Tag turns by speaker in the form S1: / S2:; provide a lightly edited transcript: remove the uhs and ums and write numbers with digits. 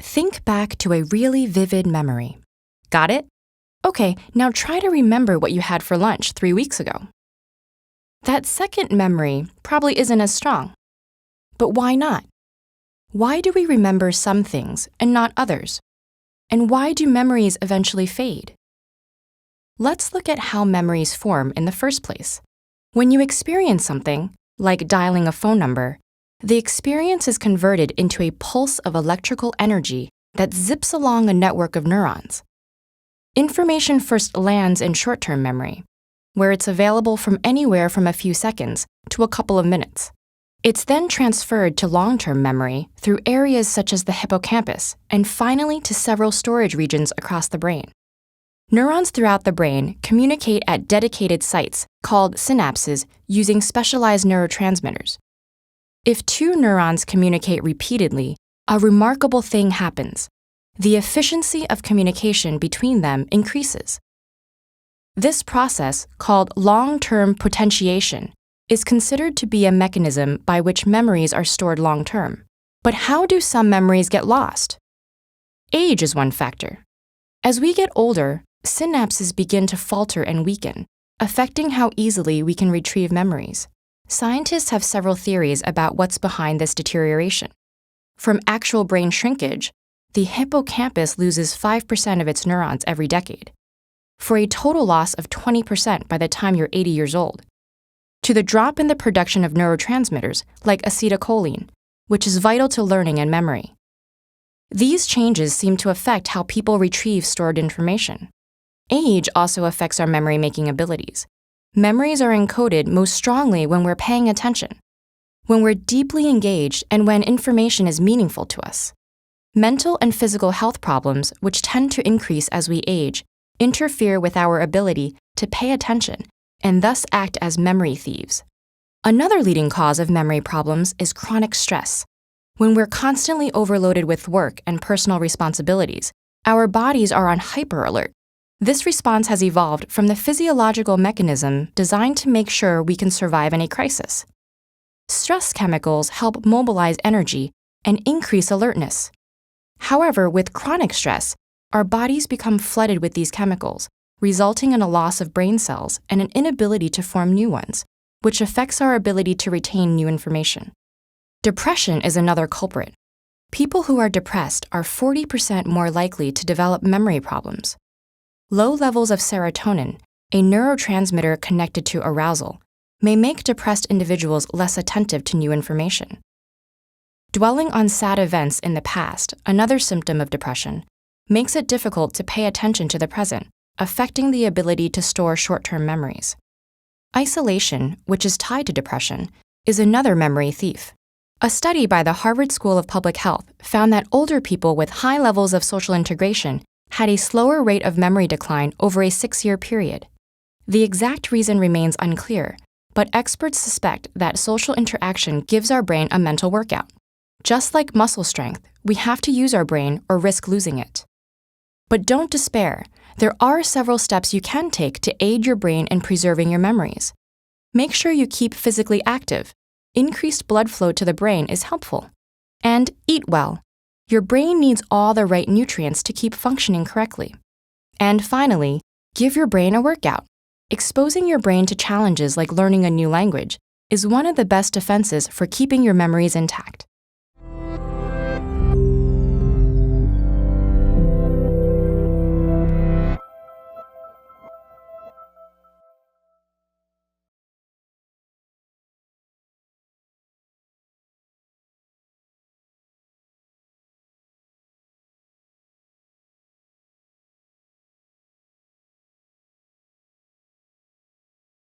S1: Think back to a really vivid memory. Got it? Okay, now try to remember what you had for lunch 3 weeks ago. That second memory probably isn't as strong. But why not? Why do we remember some things and not others? And why do memories eventually fade? Let's look at how memories form in the first place. When you experience something, like dialing a phone number, the experience is converted into a pulse of electrical energy that zips along a network of neurons. Information first lands in short-term memory, where it's available from anywhere from a few seconds to a couple of minutes. It's then transferred to long-term memory through areas such as the hippocampus and finally to several storage regions across the brain. Neurons throughout the brain communicate at dedicated sites called synapses using specialized neurotransmitters. If two neurons communicate repeatedly, a remarkable thing happens. The efficiency of communication between them increases. This process, called long-term potentiation, is considered to be a mechanism by which memories are stored long-term. But how do some memories get lost? Age is one factor. As we get older, synapses begin to falter and weaken, affecting how easily we can retrieve memories. Scientists have several theories about what's behind this deterioration. From actual brain shrinkage, the hippocampus loses 5% of its neurons every decade, for a total loss of 20% by the time you're 80 years old, to the drop in the production of neurotransmitters like acetylcholine, which is vital to learning and memory. These changes seem to affect how people retrieve stored information. Age also affects our memory-making abilities. Memories are encoded most strongly when we're paying attention, when we're deeply engaged, and when information is meaningful to us. Mental and physical health problems, which tend to increase as we age, interfere with our ability to pay attention and thus act as memory thieves. Another leading cause of memory problems is chronic stress. When we're constantly overloaded with work and personal responsibilities, our bodies are on hyper alert. This response has evolved from the physiological mechanism designed to make sure we can survive any crisis. Stress chemicals help mobilize energy and increase alertness. However, with chronic stress, our bodies become flooded with these chemicals, resulting in a loss of brain cells and an inability to form new ones, which affects our ability to retain new information. Depression is another culprit. People who are depressed are 40% more likely to develop memory problems. Low levels of serotonin, a neurotransmitter connected to arousal, may make depressed individuals less attentive to new information. Dwelling on sad events in the past, another symptom of depression, makes it difficult to pay attention to the present, affecting the ability to store short-term memories. Isolation, which is tied to depression, is another memory thief. A study by the Harvard School of Public Health found that older people with high levels of social integration had a slower rate of memory decline over a 6-year period. The exact reason remains unclear, but experts suspect that social interaction gives our brain a mental workout. Just like muscle strength, we have to use our brain or risk losing it. But don't despair. There are several steps you can take to aid your brain in preserving your memories. Make sure you keep physically active. Increased blood flow to the brain is helpful. And eat well. Your brain needs all the right nutrients to keep functioning correctly. And finally, give your brain a workout. Exposing your brain to challenges like learning a new language is one of the best defenses for keeping your memories intact.